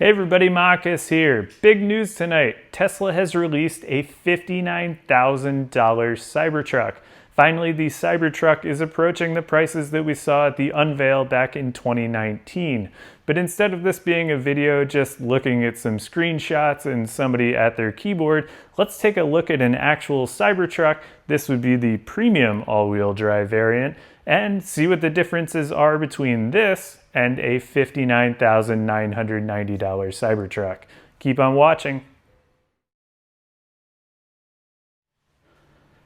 Hey everybody, Marcus here. Big news tonight. Tesla has released a $59,000 Cybertruck. Finally, the Cybertruck is approaching the prices that we saw at the unveil back in 2019. But instead of this being a video just looking at some screenshots and somebody at their keyboard, let's take a look at an actual Cybertruck. This would be the Premium all-wheel drive variant, and see what the differences are between this and a $59,990 Cybertruck. Keep on watching.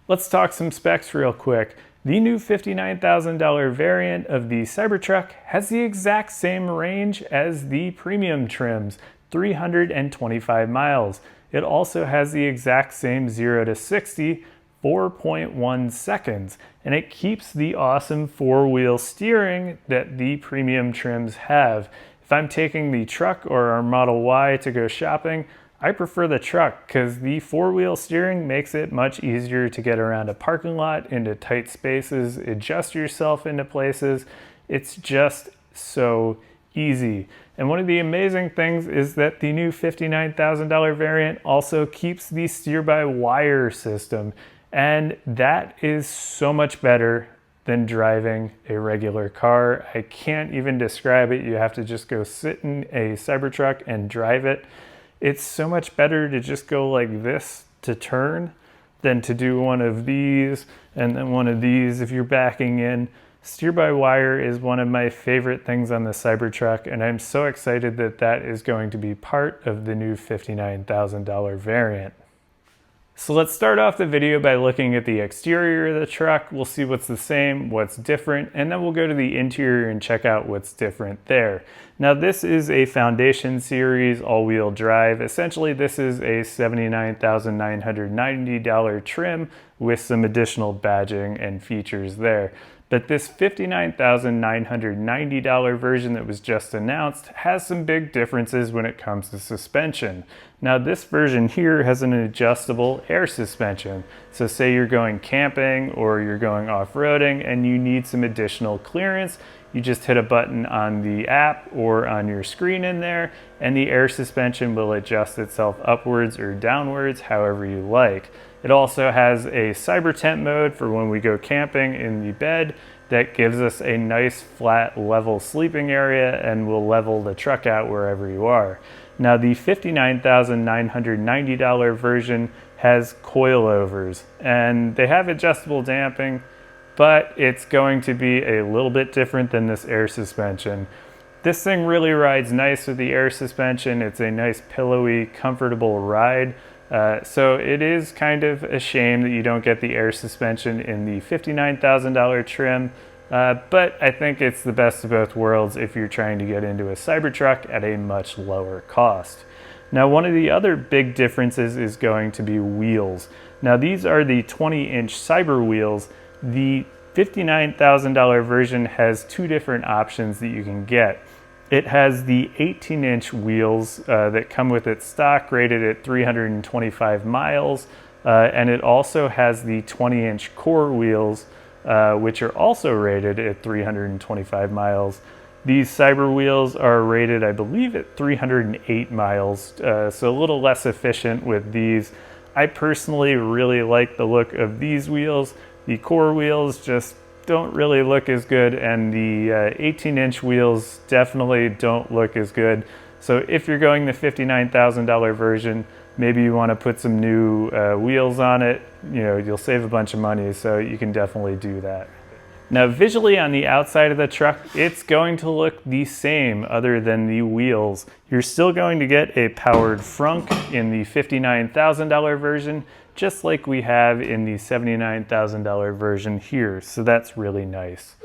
Let's talk some specs real quick. The new $59,000 variant of the Cybertruck has the exact same range as the premium trims, 325 miles. It also has the exact same 0 to 60, 4.1 seconds, and it keeps the awesome four-wheel steering that the premium trims have. If I'm taking the truck or our Model Y to go shopping, I prefer the truck because the four-wheel steering makes it much easier to get around a parking lot, into tight spaces, adjust yourself into places. It's just so easy. And one of the amazing things is that the new $59,000 variant also keeps the steer-by-wire system. And that is so much better than driving a regular car. I can't even describe it. You have to just go sit in a Cybertruck and drive it. It's so much better to just go like this to turn than to do one of these and then one of these if you're backing in. Steer-by-wire is one of my favorite things on the Cybertruck, and I'm so excited that that is going to be part of the new $59,000 variant. So let's start off the video by looking at the exterior of the truck. We'll see what's the same, what's different, and then we'll go to the interior and check out what's different there. Now this is a Foundation Series all-wheel drive. Essentially this is a $79,990 trim with some additional badging and features there. But this $59,990 version that was just announced has some big differences when it comes to suspension. Now this version here has an adjustable air suspension. So say you're going camping or you're going off-roading and you need some additional clearance, you just hit a button on the app or on your screen in there and the air suspension will adjust itself upwards or downwards however you like. It also has a cyber tent mode for when we go camping in the bed that gives us a nice flat level sleeping area and will level the truck out wherever you are. Now the $59,990 version has coilovers and they have adjustable damping, but it's going to be a little bit different than this air suspension. This thing really rides nice with the air suspension. It's a nice pillowy, comfortable ride. So it is kind of a shame that you don't get the air suspension in the $59,000 trim, but I think it's the best of both worlds if you're trying to get into a Cybertruck at a much lower cost. Now one of the other big differences is going to be wheels. Now these are the 20-inch Cyber wheels. The $59,000 version has two different options that you can get. It has the 18-inch wheels that come with its stock, rated at 325 miles, and it also has the 20-inch core wheels, which are also rated at 325 miles. These Cyber wheels are rated, I believe, at 308 miles, so a little less efficient with these. I personally really like the look of these wheels. The core wheels just don't really look as good, and the 18-inch wheels definitely don't look as good. So if you're going the $59,000 version, maybe you want to put some new wheels on it. You know, you'll save a bunch of money, so you can definitely do that. Now visually on the outside of the truck, it's going to look the same other than the wheels. You're still going to get a powered frunk in the $59,000 version, just like we have in the $79,000 version here, so that's really nice.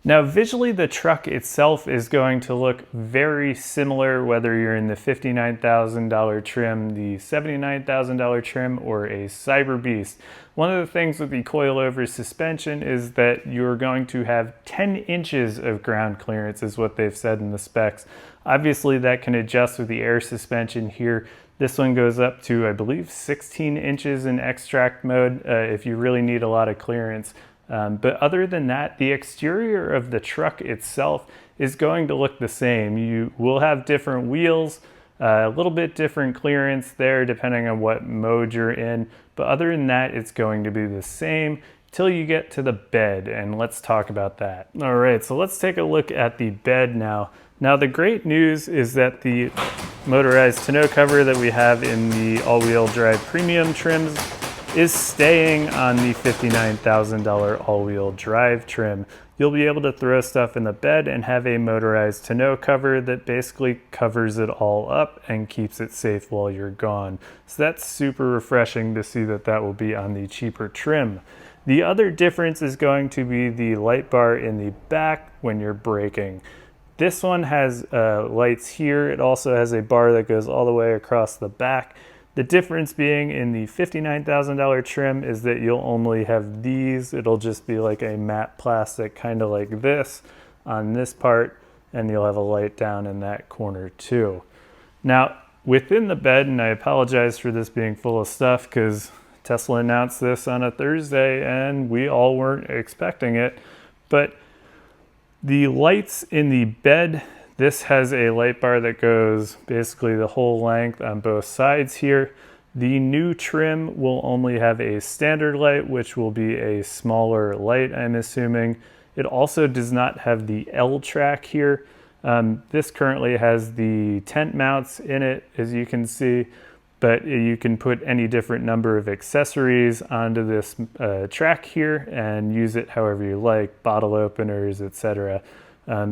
Now visually the truck itself is going to look very similar whether you're in the $59,000 trim, the $79,000 trim, or a Cyber Beast. One of the things with the coilover suspension is that you're going to have 10 inches of ground clearance is what they've said in the specs. Obviously that can adjust with the air suspension here. This one goes up to, I believe, 16 inches in extract mode if you really need a lot of clearance. But other than that, the exterior of the truck itself is going to look the same. You will have different wheels, a little bit different clearance there depending on what mode you're in. But other than that, it's going to be the same till you get to the bed, and let's talk about that. All right, so let's take a look at the bed now. Now the great news is that the motorized tonneau cover that we have in the all-wheel drive premium trims is staying on the $59,000 all-wheel drive trim. You'll be able to throw stuff in the bed and have a motorized tonneau cover that basically covers it all up and keeps it safe while you're gone. So that's super refreshing to see that that will be on the cheaper trim. The other difference is going to be the light bar in the back when you're braking. This one has lights here. It also has a bar that goes all the way across the back. The difference being in the $59,000 trim is that you'll only have these. It'll just be like a matte plastic, kind of like this on this part, and you'll have a light down in that corner too. Now, within the bed, and I apologize for this being full of stuff because Tesla announced this on a Thursday and we all weren't expecting it, but the lights in the bed, this has a light bar that goes basically the whole length on both sides here. The new trim will only have a standard light, which will be a smaller light, I'm assuming. It also does not have the L track here. This currently has the tent mounts in it, as you can see, but you can put any different number of accessories onto this track here and use it however you like, bottle openers, etc.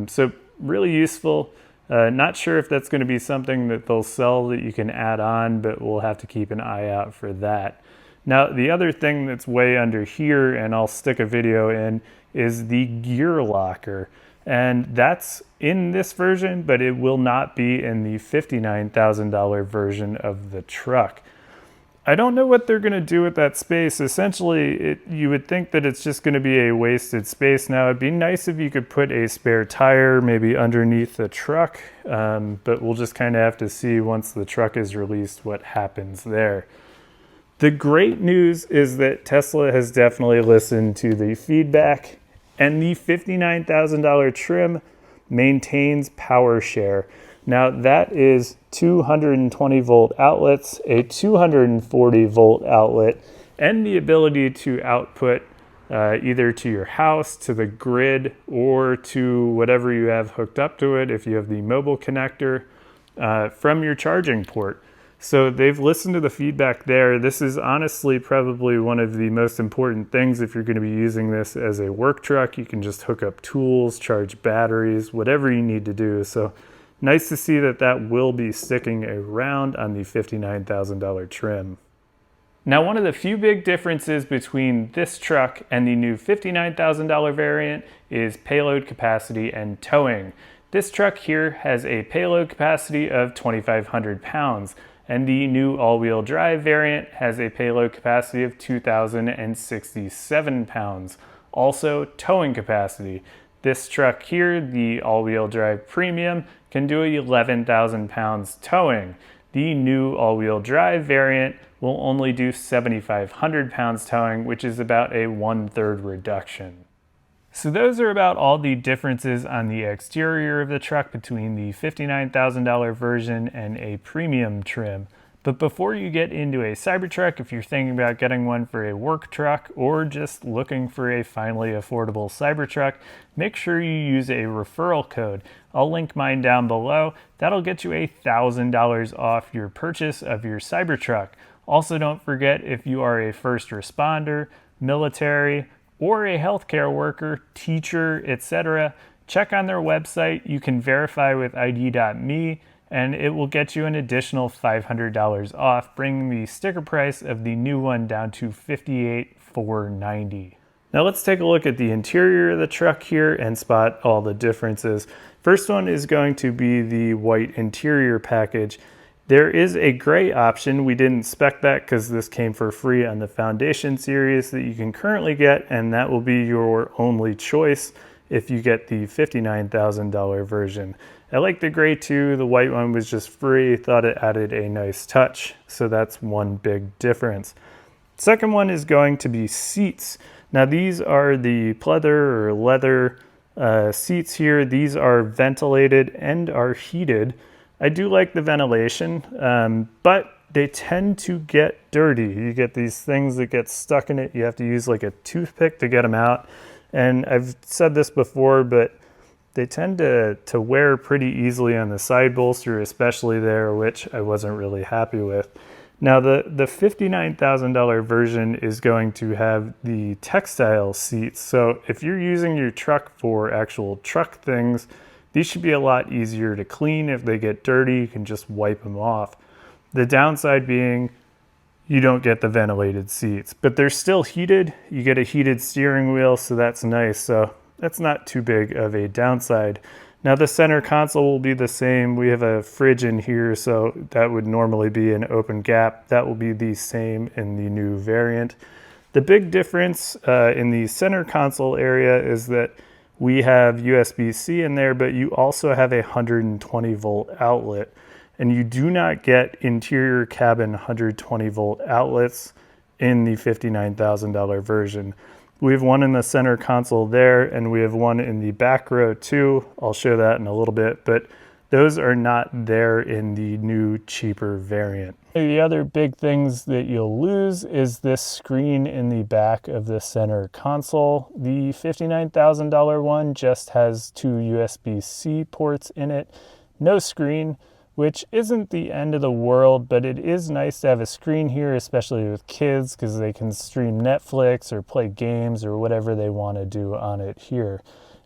So really useful. Not sure if that's going to be something that they'll sell that you can add on, but we'll have to keep an eye out for that. Now, the other thing that's way under here, and I'll stick a video in, is the gear locker. And that's in this version, but it will not be in the $59,000 version of the truck. I don't know what they're going to do with that space. Essentially, you would think that it's just going to be a wasted space. Now, it'd be nice if you could put a spare tire maybe underneath the truck, but we'll just kind of have to see once the truck is released what happens there. The great news is that Tesla has definitely listened to the feedback, and the $59,000 trim maintains power share. Now that is 220 volt outlets, a 240 volt outlet, and the ability to output either to your house, to the grid, or to whatever you have hooked up to it if you have the mobile connector from your charging port. So they've listened to the feedback there. This is honestly probably one of the most important things if you're going to be using this as a work truck. You can just hook up tools, charge batteries, whatever you need to do. So nice to see that that will be sticking around on the $59,000 trim. Now, one of the few big differences between this truck and the new $59,000 variant is payload capacity and towing. This truck here has a payload capacity of 2,500 pounds. And the new all-wheel drive variant has a payload capacity of 2,067 pounds. Also, towing capacity. This truck here, the all-wheel drive premium, can do 11,000 pounds towing. The new all-wheel drive variant will only do 7,500 pounds towing, which is about a 1/3 reduction. So those are about all the differences on the exterior of the truck between the $59,000 version and a premium trim. But before you get into a Cybertruck, if you're thinking about getting one for a work truck or just looking for a finally affordable Cybertruck, make sure you use a referral code. I'll link mine down below. That'll get you $1,000 off your purchase of your Cybertruck. Also, don't forget, if you are a first responder, military, or a healthcare worker, teacher, etc., check on their website. You can verify with ID.me, and it will get you an additional $500 off, bringing the sticker price of the new one down to $58,490. Now let's take a look at the interior of the truck here and spot all the differences. First one is going to be the white interior package. There is a gray option. We didn't spec that because this came for free on the Foundation series that you can currently get, and that will be your only choice if you get the $59,000 version. I like the gray too. The white one was just free. Thought it added a nice touch, so that's one big difference. Second one is going to be seats. Now these are the pleather or leather seats here. These are ventilated and are heated. I do like the ventilation, but they tend to get dirty. You get these things that get stuck in it. You have to use like a toothpick to get them out. And I've said this before, but they tend to wear pretty easily on the side bolster, especially there, which I wasn't really happy with. Now the $59,000 version is going to have the textile seats. So if you're using your truck for actual truck things, these should be a lot easier to clean. If they get dirty, you can just wipe them off. The downside being you don't get the ventilated seats, but they're still heated. You get a heated steering wheel, so that's nice. So that's not too big of a downside. Now the center console will be the same. We have a fridge in here, so that would normally be an open gap. That will be the same in the new variant. The big difference in the center console area is that we have USB-C in there, but you also have a 120 volt outlet. And you do not get interior cabin 120 volt outlets in the $59,000 version. We have one in the center console there, and we have one in the back row too. I'll show that in a little bit, but those are not there in the new, cheaper variant. The other big things that you'll lose is this screen in the back of the center console. The $59,000 one just has two USB-C ports in it, no screen, which isn't the end of the world, but it is nice to have a screen here, especially with kids, because they can stream Netflix or play games or whatever they want to do on it here.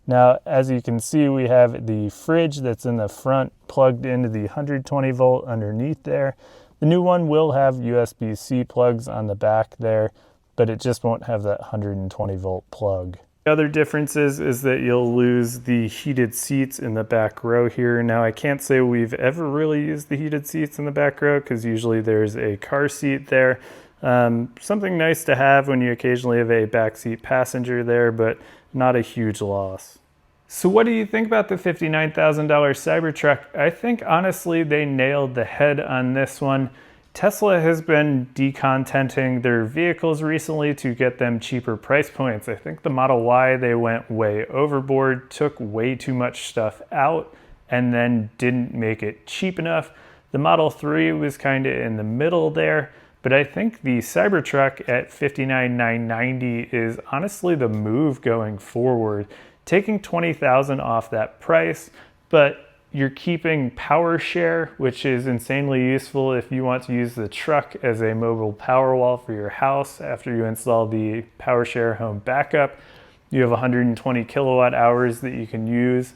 Now, as you can see, we have the fridge that's in the front plugged into the 120 volt underneath there. The new one will have USB-C plugs on the back there, but it just won't have that 120 volt plug. The other differences is that you'll lose the heated seats in the back row here. Now I can't say we've ever really used the heated seats in the back row because usually there's a car seat there. Something nice to have when you occasionally have a backseat passenger there, but not a huge loss. So what do you think about the $59,000 Cybertruck? I think honestly they nailed the head on this one. Tesla has been decontenting their vehicles recently to get them cheaper price points. I think the Model Y, they went way overboard, took way too much stuff out, and then didn't make it cheap enough. The Model 3 was kind of in the middle there, but I think the Cybertruck at $59,990 is honestly the move going forward. Taking $20,000 off that price, but you're keeping power share, which is insanely useful if you want to use the truck as a mobile power wall for your house after you install the power share home backup. You have 120 kilowatt hours that you can use.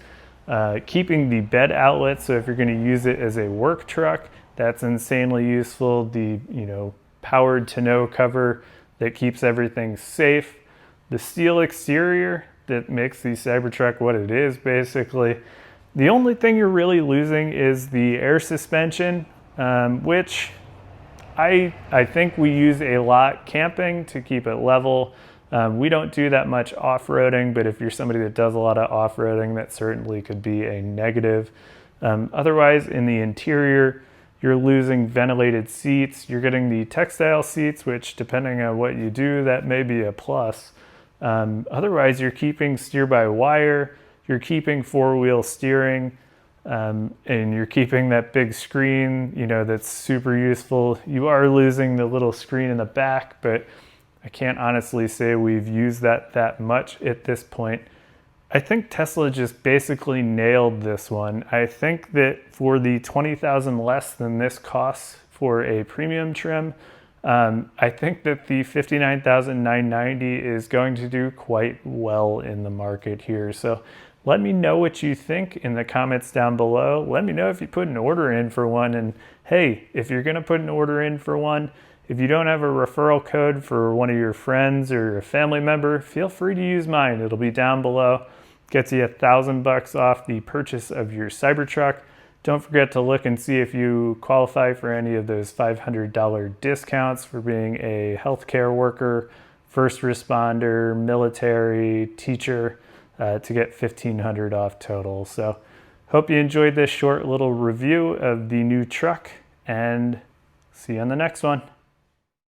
Keeping the bed outlet, so if you're going to use it as a work truck, that's insanely useful. The powered tonneau cover that keeps everything safe. The steel exterior that makes the Cybertruck what it is, basically. The only thing you're really losing is the air suspension, which I think we use a lot camping to keep it level. We don't do that much off-roading, but if you're somebody that does a lot of off-roading, that certainly could be a negative. Otherwise, in the interior, you're losing ventilated seats. You're getting the textile seats, which depending on what you do, that may be a plus. Otherwise, you're keeping steer-by-wire. You're keeping four-wheel steering, and you're keeping that big screen, that's super useful. You are losing the little screen in the back, but I can't honestly say we've used that much at this point. I think Tesla just basically nailed this one. I think that for the $20,000 less than this costs for a premium trim, I think that the $59,990 is going to do quite well in the market here. So let me know what you think in the comments down below. Let me know if you put an order in for one. And hey, if you're going to put an order in for one, if you don't have a referral code for one of your friends or a family member, feel free to use mine. It'll be down below. Gets you $1,000 off the purchase of your Cybertruck. Don't forget to look and see if you qualify for any of those $500 discounts for being a healthcare worker, first responder, military, teacher, to get $1,500 off total. So hope you enjoyed this short little review of the new truck, and see you on the next one.